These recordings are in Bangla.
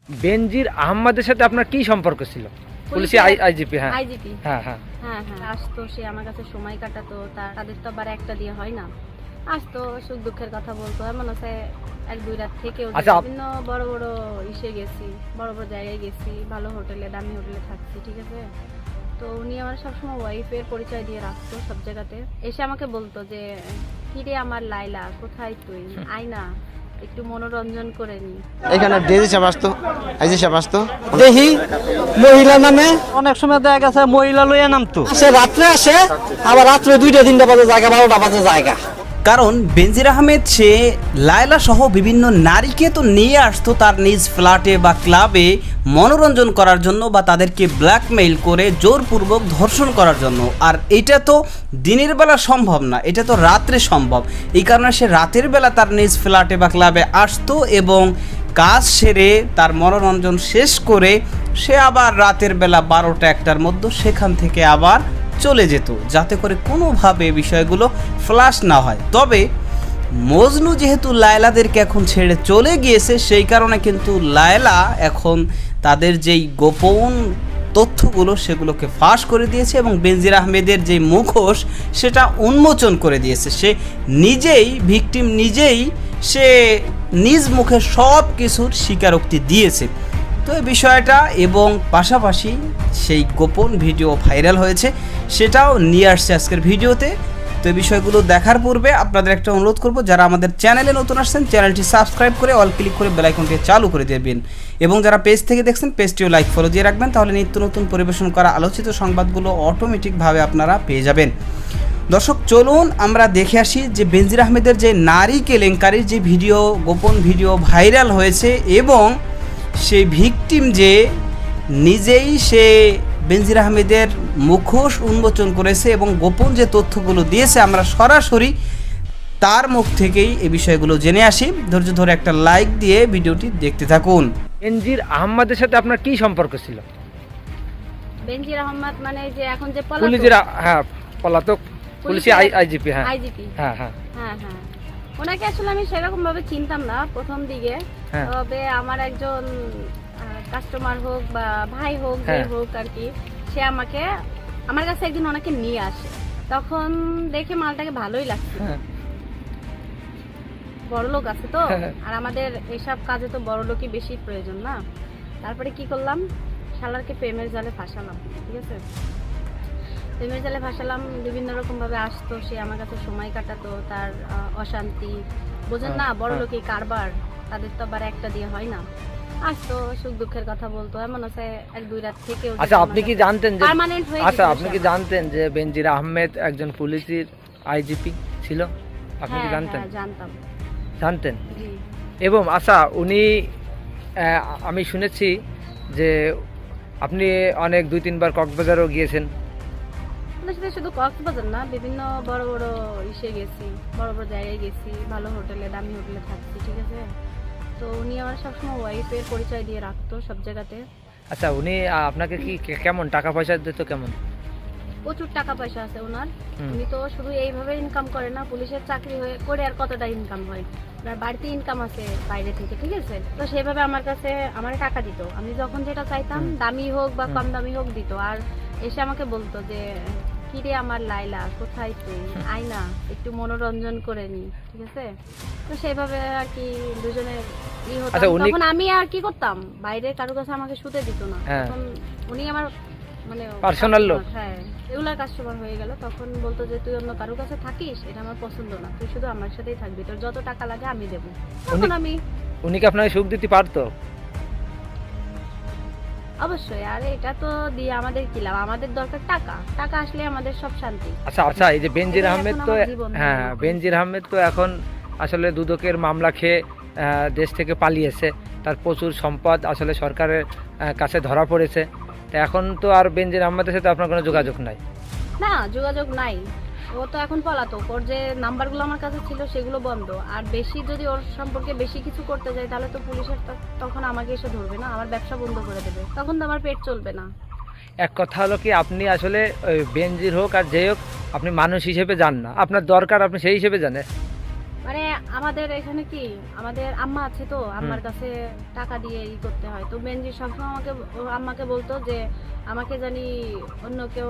বেনজির আহমেদের সাথে আপনার কি সম্পর্ক ছিল? পুলিশে আইজিপি। হ্যাঁ আইজিপি। হ্যাঁ হ্যাঁ হ্যাঁ হ্যাঁ আসতো, সে আমার কাছে সময় কাটাতো, তাদের তো আবার একটা দিয়ে হয় না। আসতো, সুখ দুঃখের কথা বলতো, এমন আছে এক দুই রাত থেকেও আচ্ছা, বিভিন্ন বড় বড় ইসে গেছি, বড় বড় জায়গায় গেছি, ভালো হোটেলে, দামি হোটেলে থাকছি, ঠিক আছে। তো উনি আমার সবসময় ওয়াইফের পরিচয় দিয়ে রাখতো সব জায়গাতে। এসে আমাকে বলতো যে কিরে আমার লাইলা, কোথায় তুই, আয় না একটু মনোরঞ্জন করে নি। এখানে ডেজি সাহেব আসতো, আইজি সাহেব আসতো, দেখি মহিলা নামে অনেক সময় দেখা গেছে মহিলা লইয়া নামতো। আসে, রাত্রে আসে, আবার রাত্রে 2টা 3টা বাজে জায়গা, 12টা বাজে জায়গা। কারণ বেনজির আহমেদ সে লায়লা সহ বিভিন্ন নারীকে তো নিয়ে আসতো তার নিজ ফ্ল্যাটে বা ক্লাবে মনোরঞ্জন করার জন্য, বা তাদেরকে ব্ল্যাকমেইল করে জোরপূর্বক ধর্ষণ করার জন্য। আর এটা তো দিনের বেলা সম্ভব না, এটা তো রাত্রে সম্ভব। এই কারণে সে রাতের বেলা তার নিজ ফ্ল্যাটে বা ক্লাবে আসতো এবং কাজ সেরে তার মনোরঞ্জন শেষ করে সে আবার রাতের বেলা 12টা 1টার মধ্যে সেখান থেকে আবার চলে যেত, যাতে করে কোনোভাবে বিষয়গুলো ফ্লাশ না হয়। তবে মজনু যেহেতু লায়লাদেরকে এখন ছেড়ে চলে গিয়েছে, সেই কারণে কিন্তু লায়লা এখন তাদের যেই গোপন তথ্যগুলো সেগুলোকে ফাঁস করে দিয়েছে এবং বেনজির আহমেদের যে মুখোশ সেটা উন্মোচন করে দিয়েছে। সে নিজেই ভিকটিম, নিজেই সে নিজ মুখে সব কিছুর স্বীকারোক্তি দিয়েছে। তো এই বিষয়টা এবং পাশাপাশি সেই গোপন ভিডিও ভাইরাল হয়েছে, সেটাও নিয়ে আসছে আজকের ভিডিওতে। তো এই বিষয়গুলো দেখার পূর্বে আপনাদের একটা অনুরোধ করব, যারা আমাদের চ্যানেলে নতুন আসছেন চ্যানেলটি সাবস্ক্রাইব করে অল ক্লিক করে বেল আইকনটি চালু করে দেবেন, এবং যারা পেজ থেকে দেখছেন পেজটিও লাইক ফলো দিয়ে রাখবেন, তাহলে নিত্য নতুন পরিবেশন করা আলোচিত সংবাদগুলো অটোমেটিকভাবে আপনারা পেয়ে যাবেন। দর্শক, চলুন আমরা দেখে আসি যে বেনজির আহমেদের যে নারী কেলেঙ্কারির যে ভিডিও, গোপন ভিডিও ভাইরাল হয়েছে এবং সেই ভিকটিম যে নিজেই সে বেনজির আহমেদের মুখোশ উন্মোচন করেছে এবং গোপন যে তথ্যগুলো দিয়েছে, আমরা সরাসরি তার মুখ থেকেই এই বিষয়গুলো জেনে আসি। ধৈর্য ধরে একটা লাইক দিয়ে ভিডিওটি দেখতে থাকুন। বেনজির আহমেদের সাথে আপনার কি সম্পর্ক ছিল? বেনজির আহমদ মানে যে এখন যে পুলিশের, হ্যাঁ পলাতক, পুলিশে আইজিপি। হ্যাঁ আইজিপি। হ্যাঁ হ্যাঁ হ্যাঁ হ্যাঁ ওনাকে আসলে আমি সেরকম ভাবে চিনতাম না প্রথম দিকে। হ্যাঁ। তবে আমার একজন কাস্টমার হোক বা ভাই হোক, যে হ্যাঁ। হোক আর কি, সে আমাকে আমার কাছে একদিন ওনাকে নিয়ে আসে। তখন দেখে মালটাকে ভালোই লাগছে, হ্যাঁ বড় লোক আছে তো, হ্যাঁ। আর আমাদের এসব কাজে তো বড় লোকই বেশি প্রয়োজন না। তারপরে কি করলাম, শালারকে প্রেমের জালে ফাঁসালাম, ঠিক আছে। প্রেমের জালে ফাঁসালাম, বিভিন্ন রকম ভাবে আসতো, সে আমার কাছে সময় কাটাতো, তার অশান্তি বোঝেন না, বড় লোকই কারবার, তাদের তো আবার একটা দিয়ে হয় না। আসতো, সুখ দুঃখের কথা বলতো, এমন আছে এক দুই রাত থেকেও। আচ্ছা, আপনি কি জানতেন যে পার্মানেন্ট হয়ে আচ্ছা আপনি কি জানতেন যে বেনজির আহমেদ একজন পুলিশের আইজিপি ছিল? আপনি কি জানতেন? হ্যাঁ, জানতাম। জানতেন? জি। এবং আচ্ছা, উনি আমি শুনেছি যে আপনি অনেক 2-3 বার কক্সবাজারও গিয়েছেন। ওনার সাথে শুধু কক্সবাজার না, বিভিন্ন বড় বড় ইসে গেছি, বড় বড় জায়গায় গেছি, ভালো হোটেলে, দামি হোটেলে থাকছি, ঠিক আছে। তো উনি আমার সবসময় ওয়াইফের পরিচয় দিয়ে রাখতো সব জায়গাতে। আচ্ছা, উনি আপনাকে কি কেমন টাকা পয়সা দিত? কেমন? প্রচুর টাকা পয়সা আছে ওনার। হুম। উনি তো শুধু এইভাবে ইনকাম করে না, পুলিশের চাকরি হয়ে করে আর কতটা ইনকাম হয়, ওনার বাড়তি ইনকাম আছে বাইরে থেকে, ঠিক আছে। তো সেভাবে আমার কাছে আমার টাকা দিত, আমি যখন যেটা চাইতাম, দামি হোক বা কম দামি হোক দিত। আর এসে আমাকে বলতো যে কিরে আমার লাইলা, কোথায় তুই, আয় না একটু মনোরঞ্জন করে নি, ঠিক আছে। তো সেইভাবে আর কি দুজনের হতো। আচ্ছা, তখন আমি আর কি করতাম, বাইরে কারো কাছে আমাকে শুতে দিত না। হ্যাঁ। তখন উনি আমার মানে পার্সোনাল লোক। হ্যাঁ, রেগুলার কাস্টমার হয়ে গেল। তখন বলতো যে তুই অন্য কারোর কাছে থাকিস, এটা আমার পছন্দ না, তুই শুধু আমার সাথেই থাকবি, তোর যত টাকা লাগে আমি দেবো। তখন আমি উনি কি আপনাকে সুখ দিতে পারতো? অবশ্যই, আরে এটা তো দিয়ে আমাদের কি লাভ, আমাদের দরকার টাকা, টাকা আসলে আমাদের সব শান্তি। আচ্ছা আচ্ছা, এই যে বেনজির এটাই আহমেদ এখন তো, আমার জীবন। হ্যাঁ বেনজির আহমেদ তো এখন আসলে দুদকের মামলা খেয়ে দেশ থেকে পালিয়েছে। তার প্রচুর সম্পদ আসলে সরকারের কাছে ধরা পড়েছে। তো এখন তো আর বেনজির আহমেদের সাথে আপনার কোনো যোগাযোগ নাই? না, যোগাযোগ নাই। ও তো এখন পলাতক, ওর যে নাম্বারগুলো আমার কাছে ছিল সেগুলো বন্ধ। আর বেশি যদি ওর সম্পর্কে বেশি কিছু করতে যাই, তাহলে তো পুলিশের তখন আমাকে এসে ধরবে না, আমার ব্যবসা বন্ধ করে দেবে, তখন তো আমার পেট চলবে না। এক কথা হলো কি, আপনি আসলে ওই বেনজির হোক আর যেই হোক, আপনি মানুষ হিসেবে যান না, আপনার দরকার আপনি সেই হিসেবে জানেন। মানে আমাদের এখানে কি আমাদের আম্মা আছে, তো আম্মার কাছে টাকা দিয়ে করতে হয়। তো বেনজি সবসময় আম্মাকে বলতো যে আমাকে জানি অন্য কেউ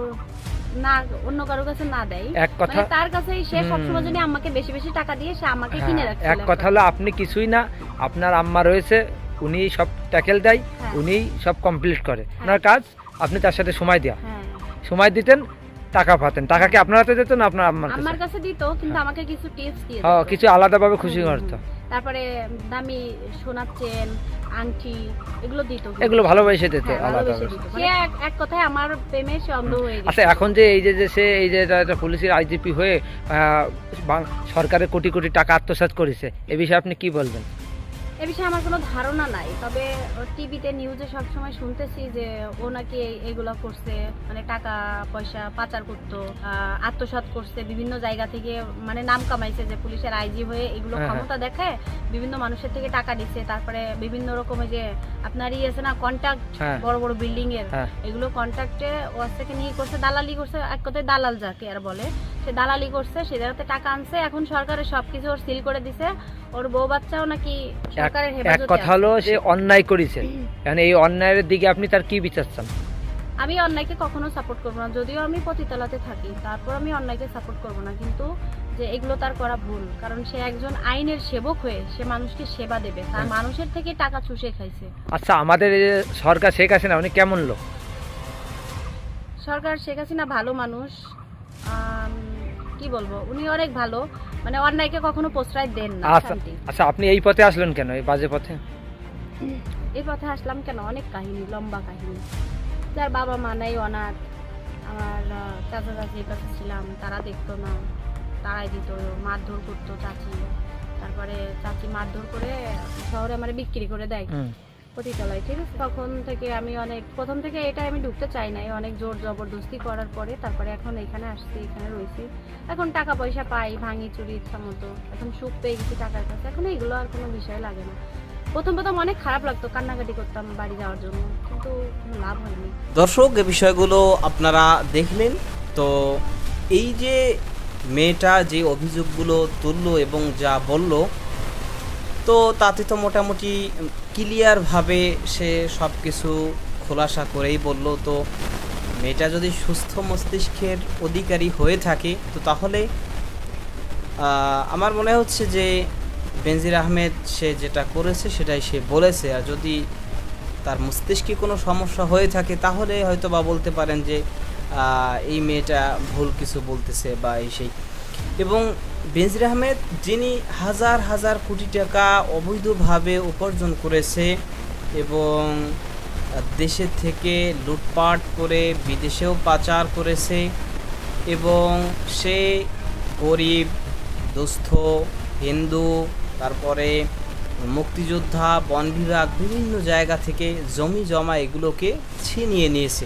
না, অন্য কারোর কাছে না দেয়, এক কথা মানে তার কাছেই সে সবসময় যদি আম্মাকে বেশি বেশি টাকা দিয়ে সে আমাকে কিনে রাখছে। এক কথা হলো আপনি কিছুই না, আপনার আম্মা রয়েছে, উনি সব ট্যাকেল দেয়, হ্যাঁ। উনি সব কমপ্লিট করে আপনার কাজ, আপনি তার সাথে সময় দেওয়া, হ্যাঁ, সময় দিতেন, টাকা পাতেন, টাকা কি আপনার হাতে দিত না আপনার আম্মার আম্মার কাছে? কাছে দিত, কিন্তু আমাকে কিছু টিপস দিয়ে হ্যাঁ, দিত। কিছু আলাদাভাবে খুশি করতো। তারপরে দামি সোনার চেন, আংটি এগুলো দিত, এগুলো ভালোবেসে দিত হ্যাঁ, আলাদা। ভালোবেসে দিত। সে এক কথায় আমার প্রেমে সে অন্ধ হয়ে গেছে। আচ্ছা, এখন যে এই যে সে এই যে একটা পুলিশের আইজিপি হয়ে সরকারের কোটি কোটি টাকা আত্মসাৎ করেছে, এ বিষয়ে আপনি কি বলবেন? এ বিষয়ে আমার কোনো ধারণা নাই, তবে টিভিতে নিউজে সবসময় শুনতেছি যে ও নাকি এগুলা করছে, মানে টাকা পয়সা পাচার করতো, আত্মসাৎ করছে, বিভিন্ন জায়গা থেকে মানে নাম কামাইছে, যে পুলিশের আইজি হয়ে এগুলো হ্যাঁ, ক্ষমতা দেখায় বিভিন্ন মানুষের থেকে টাকা দিচ্ছে। তারপরে বিভিন্ন রকমের যে আপনার আছে না কন্ট্যাক্ট, হ্যাঁ। বড় বড় বিল্ডিং এর, হ্যাঁ। এগুলো কন্ট্যাক্টে ওর থেকে নিয়ে করছে, দালালি করছে, এক কথায় দালাল যাকে আর বলে, সে দালালি করছে, সে জায়গাতে টাকা আনছে। এখন সরকারের সবকিছু ওর সিল করে দিছে, ওর বউ বাচ্চাও নাকি সরকারের এক হেফাজতে কথা আছে। হলো যে অন্যায় করেছে, কারণ এই অন্যায়ের দিকে আপনি তার কি বিচার চান? আমি অন্যায়কে কখনো সাপোর্ট করবো না, যদিও আমি পতিতালাতে থাকি, তারপর আমি অন্যায়কে সাপোর্ট করবো না, কিন্তু যে এগুলো তার করা ভুল, কারণ সে একজন আইনের সেবক হয়ে সে মানুষকে সেবা দেবে, তার মানুষের থেকে টাকা চুষে খাইছে। আচ্ছা, আমাদের এই যে সরকার শেখ হাসিনা, উনি কেমন লোক? সরকার শেখ হাসিনা ভালো মানুষ, কি বলবো, উনি অনেক ভালো, মানে অন্যায়কে কখনো প্রশ্রয় দেন না। আচ্ছা শান্তি। আচ্ছা, আপনি এই পথে আসলেন কেন, এই বাজে পথে? এই পথে আসলাম কেন, অনেক কাহিনী, লম্বা কাহিনী। যার বাবা মা নাই, অনাথ, আমার চাচা চাচির কাছে ছিলাম, তারা দেখতো না, তারাই দিত, মারধর করতো চাচি, তারপরে চাচি মারধর করে শহরে আমার বিক্রি করে দেয় পতিতলায়, ঠিক আছে। তখন থেকে আমি অনেক, প্রথম থেকে এটা আমি ঢুকতে চাই নাই, অনেক জোর জবরদস্তি করার পরে তারপরে এখন এখানে আসছি, এখানে রয়েছি। এখন টাকা পয়সা পাই, ভাঙি চুরি ইচ্ছা মতো, এখন সুখ পেয়ে গেছি টাকার কাছে, এখন এইগুলো আর কোনো বিষয় লাগে না। প্রথম প্রথম অনেক খারাপ লাগতো, কান্নাকাটি করতাম বাড়ি যাওয়ার জন্য, কিন্তু কোনো লাভ হয়নি। দর্শক, এই বিষয়গুলো আপনারা দেখলেন। তো এই যে মেয়েটা যে অভিযোগগুলো তুললো এবং যা বলল, তো তাতে তো মোটামুটি ক্লিয়ারভাবে সে সব কিছু খোলাসা করেই বলল। তো মেয়েটা যদি সুস্থ মস্তিষ্কের অধিকারী হয়ে থাকে, তো তাহলে আমার মনে হচ্ছে যে বেনজির আহমেদ সে যেটা করেছে সেটাই সে বলেছে। আর যদি তার মস্তিষ্কে কোনো সমস্যা হয়ে থাকে, তাহলে হয়তো বা বলতে পারেন যে এই মেয়েটা ভুল কিছু বলতেছে বা এই সেই। এবং বেনজির আহমেদ, যিনি হাজার হাজার কোটি টাকা অবৈধভাবে উপার্জন করেছে এবং দেশের থেকে লুটপাট করে বিদেশেও পাচার করেছে, এবং সে গরিব, দুস্থ, হিন্দু, তারপরে মুক্তিযোদ্ধা, বন বিভাগ, বিভিন্ন জায়গা থেকে জমি জমা এগুলোকে ছিনিয়ে নিয়েছে।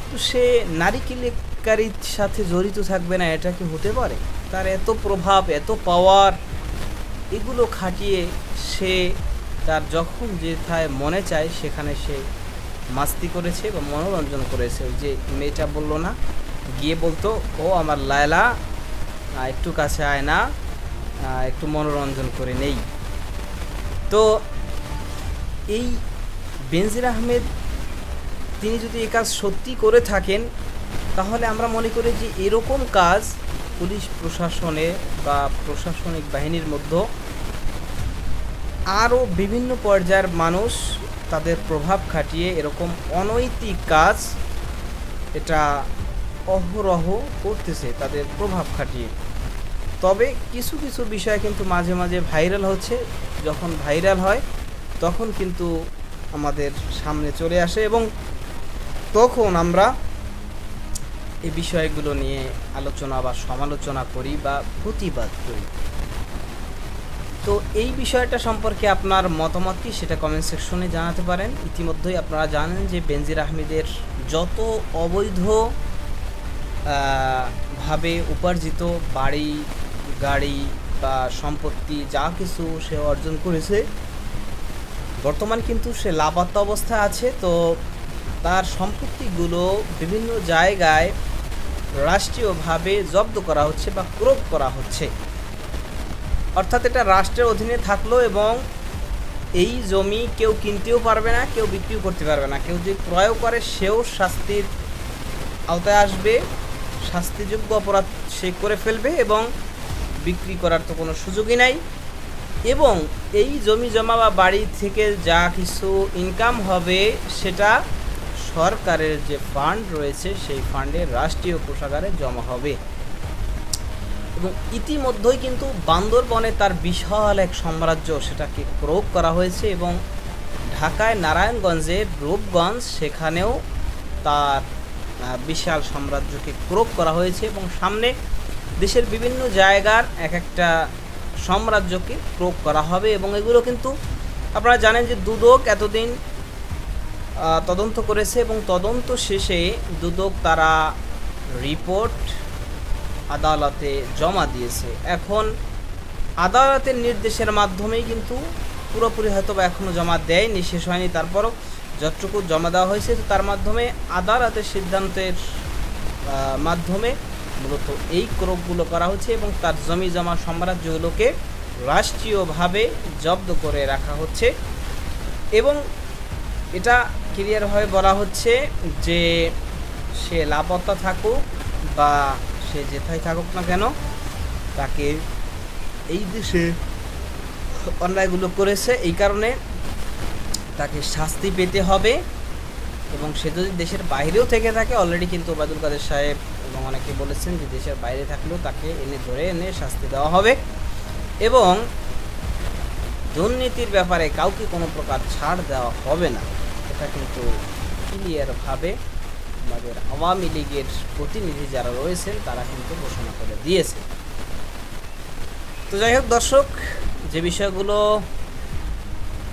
তো সে নারী কেলেঙ্কারির সাথে জড়িত থাকবে না, এটা কি হতে পারে? তার এত প্রভাব, এত পাওয়ার, এগুলো খাটিয়ে সে তার যখন যেথায় মনে চায় সেখানে সে মাস্তি করেছে বা মনোরঞ্জন করেছে। ওই যে মেয়েটা বললো না, গিয়ে বলতো, ও আমার লায়লা একটু কাছে আয় না, একটু মনোরঞ্জন করে নেই। তো এই বেনজির আহমেদ তিনি যদি এই কাজ সত্যি করে থাকেন, তাহলে আমরা মনে করি যে এরকম কাজ পুলিশ প্রশাসনে বা প্রশাসনিক বাহিনীর মধ্যে আরও বিভিন্ন পর্যায়ের মানুষ তাদের প্রভাব খাটিয়ে এরকম অনৈতিক কাজ এটা অহরহ করতেছে, তাদের প্রভাব খাটিয়ে। তবে কিছু কিছু বিষয় কিন্তু মাঝে মাঝে ভাইরাল হচ্ছে, যখন ভাইরাল হয় তখন কিন্তু আমাদের সামনে চলে আসে এবং তখন আমরা এই বিষয়গুলো নিয়ে আলোচনা বা সমালোচনা করি বা প্রতিবাদ করি। তো এই বিষয়টা সম্পর্কে আপনার মতামত কি, সেটা কমেন্ট সেকশনে জানাতে পারেন। ইতিমধ্যেই আপনারা জানেন যে বেনজির আহমেদের যত অবৈধ ভাবে উপার্জিত বাড়ি, গাড়ি বা সম্পত্তি যা কিছু সে অর্জন করেছে, বর্তমান কিন্তু সে লাপাত্তা অবস্থায় আছে। তো তার সম্পত্তিগুলো বিভিন্ন জায়গায় রাষ্ট্রীয়ভাবে জব্দ করা হচ্ছে বা ক্রোধ করা হচ্ছে। অর্থাৎ এটা রাষ্ট্রের অধীনে থাকলো এবং এই জমি কেউ কিনতেও পারবে না, কেউ বিক্রিও করতে পারবে না। কেউ যদি ক্রয় করে সেও শাস্তির আওতায় আসবে, শাস্তিযোগ্য অপরাধ সে করে ফেলবে এবং বিক্রি করার তো কোনো সুযোগই নাই। এবং এই জমি জমা বা বাড়ি থেকে যা কিছু ইনকাম হবে সেটা সরকারের যে ফান্ড রয়েছে সেই ফান্ডে রাষ্ট্রীয় কোষাগারে জমা হবে। এবং ইতিমধ্যেই কিন্তু বান্দরবনে তার বিশাল এক সাম্রাজ্য সেটাকে ক্রয় করা হয়েছে এবং ঢাকায় নারায়ণগঞ্জের রূপগঞ্জ সেখানেও তার বিশাল সাম্রাজ্যকে ক্রয় করা হয়েছে এবং সামনে দেশের বিভিন্ন জায়গার এক একটা সাম্রাজ্যকে ক্রয় করা হবে। এবং এগুলো কিন্তু আপনারা জানেন যে দুদক এতদিন তদন্ত করেছে এবং তদন্ত শেষে দুদক তারা রিপোর্ট আদালতে জমা দিয়েছে। এখন আদালতের নির্দেশের মাধ্যমেই কিন্তু পুরোপুরি হয়তো বা এখনও জমা দেয়নি, শেষ হয়নি, তারপরও যতটুকু জমা দেওয়া হয়েছে তার মাধ্যমে আদালতের সিদ্ধান্তের মাধ্যমে মূলত এই ক্রয়গুলো করা হচ্ছে এবং তার জমি জমা সাম্রাজ্যগুলোকে রাষ্ট্রীয়ভাবে জব্দ করে রাখা হচ্ছে। এবং এটা ক্লিয়ারভাবে বলা হচ্ছে যে সে লাপতা থাকুক বা সে যেথায় থাকুক না কেন, তাকে এই দেশে অন্যায়গুলো করেছে এই কারণে তাকে শাস্তি পেতে হবে। এবং সে যদি দেশের বাইরেও থেকে থাকে, অলরেডি কিন্তু ওবায়দুল কাদের সাহেব এবং অনেকে বলেছেন যে দেশের বাইরে থাকলেও তাকে ধরে এনে শাস্তি দেওয়া হবে। এবং দুর্নীতির ব্যাপারে কাউকে কোনো প্রকার ছাড় দেওয়া হবে না, এটা কিন্তু ক্লিয়ারভাবে আমাদের আওয়ামী লীগের প্রতিনিধি যারা রয়েছেন তারা কিন্তু ঘোষণা করে দিয়েছে। তো যাই হোক দর্শক, যে বিষয়গুলো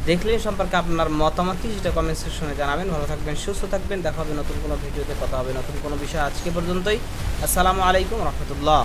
দেখলেন সম্পর্কে আপনার মতামত কি সেটা কমেন্ট সেকশনে জানাবেন। ভালো থাকবেন, সুস্থ থাকবেন, দেখা হবে নতুন কোনো ভিডিওতে, কথা হবে নতুন কোনো বিষয়। আজকে পর্যন্তই, আসসালামু আলাইকুম রহমতুল্লাহ।